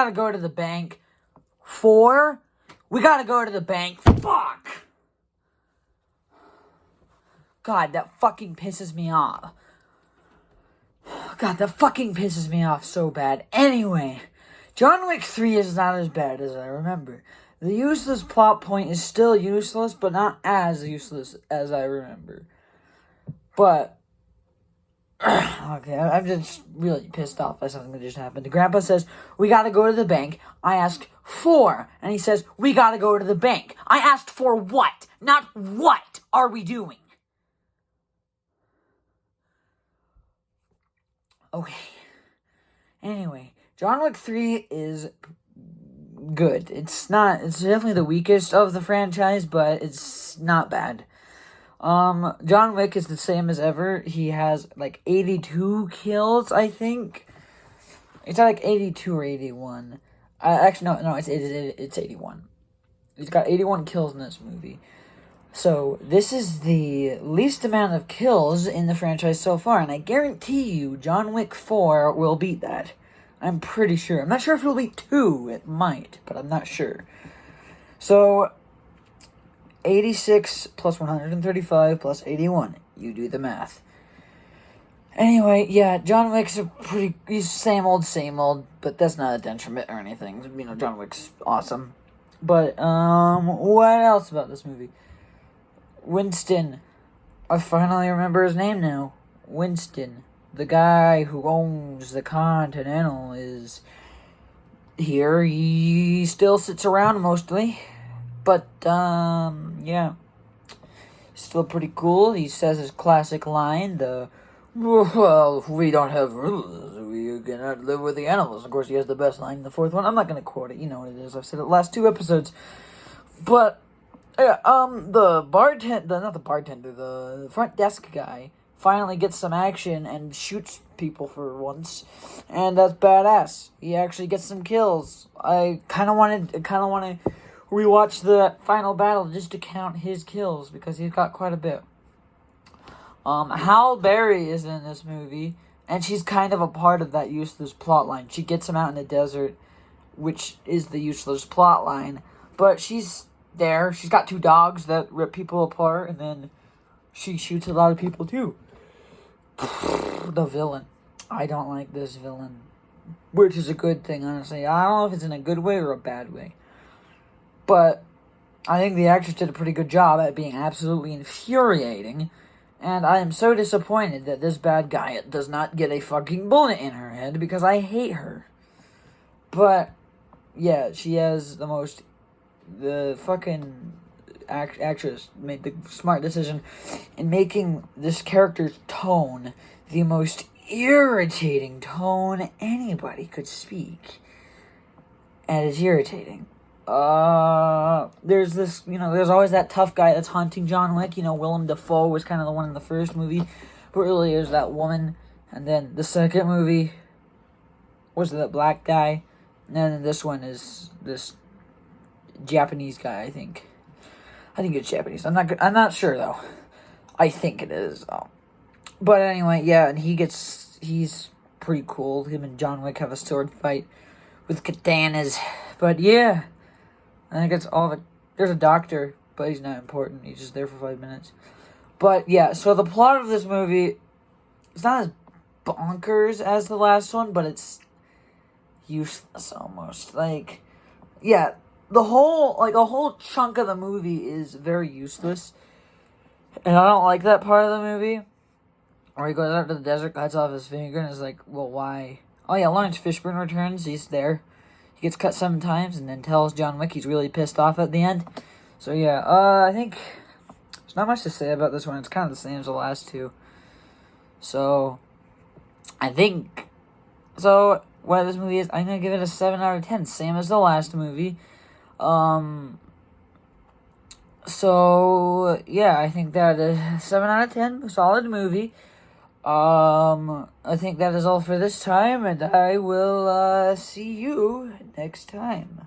Gotta go to the bank. 4, we gotta go to the bank. Fuck! God, that fucking pisses me off. God, that fucking pisses me off so bad. Anyway, John Wick 3 is not as bad as I remember. The useless plot point is still useless, but not as useless as I remember. But, okay, I'm just really pissed off by something that just happened. The grandpa says, we gotta go to the bank. I asked, 4. And he says, we gotta go to the bank. I asked for what? Not what are we doing? Okay. Anyway, John Wick 3 is good. It's definitely the weakest of the franchise, but it's not bad. John Wick is the same as ever. He has, 82 kills, I think. It's like 82 or 81. Actually, no, it's 81. He's got 81 kills in this movie. So, this is the least amount of kills in the franchise so far, and I guarantee you John Wick 4 will beat that. I'm pretty sure. I'm not sure if it'll beat 2. It might, but I'm not sure. So, 86 plus 135 plus 81. You do the math. Anyway, yeah, John Wick's he's same old, but that's not a detriment or anything. You know, John Wick's awesome. But, what else about this movie? Winston. I finally remember his name now. Winston. The guy who owns the Continental is here. He still sits around mostly. But, yeah. Still pretty cool. He says his classic line, well, if we don't have rules, we cannot live with the animals. Of course, he has the best line in the 4th one. I'm not going to quote it. You know what it is. I've said it the last 2 episodes. But, yeah, the front desk guy finally gets some action and shoots people for once, and that's badass. He actually gets some kills. I kind of want to rewatch the final battle just to count his kills, because he's got quite a bit. Halle Berry is in this movie, and she's kind of a part of that useless plot line. She gets him out in the desert, which is the useless plot line, but she's there. She's got 2 dogs that rip people apart, and then she shoots a lot of people too. The villain. I don't like this villain, which is a good thing, honestly. I don't know if it's in a good way or a bad way, but I think the actress did a pretty good job at being absolutely infuriating, and I am so disappointed that this bad guy does not get a fucking bullet in her head, because I hate her. But, yeah, she has the fucking actress made the smart decision in making this character's tone the most irritating tone anybody could speak. And it's irritating. There's this, there's always that tough guy that's haunting John Wick. Willem Dafoe was kind of the one in the first movie, but really there's that woman. And then the second movie was that black guy. And then this one is this Japanese guy, I think. I think it's Japanese. I'm not sure though. I think it is. But anyway, yeah, and he's pretty cool. Him and John Wick have a sword fight with katanas. But yeah, I think it's there's a doctor, but he's not important. He's just there for 5 minutes. But yeah, so the plot of this movie, it's not as bonkers as the last one, but it's useless almost. Yeah, a whole chunk of the movie is very useless. And I don't like that part of the movie. Or he goes out to the desert, cuts off his finger, and is like, well, why? Oh yeah, Lawrence Fishburne returns, he's there. He gets cut 7 times, and then tells John Wick he's really pissed off at the end. So yeah, I think there's not much to say about this one. It's kind of the same as the last 2. So, what this movie is, I'm going to give it a 7 out of 10, same as the last movie. So, yeah, I think that is 7 out of 10, a solid movie. I think that is all for this time, and I will, see you next time.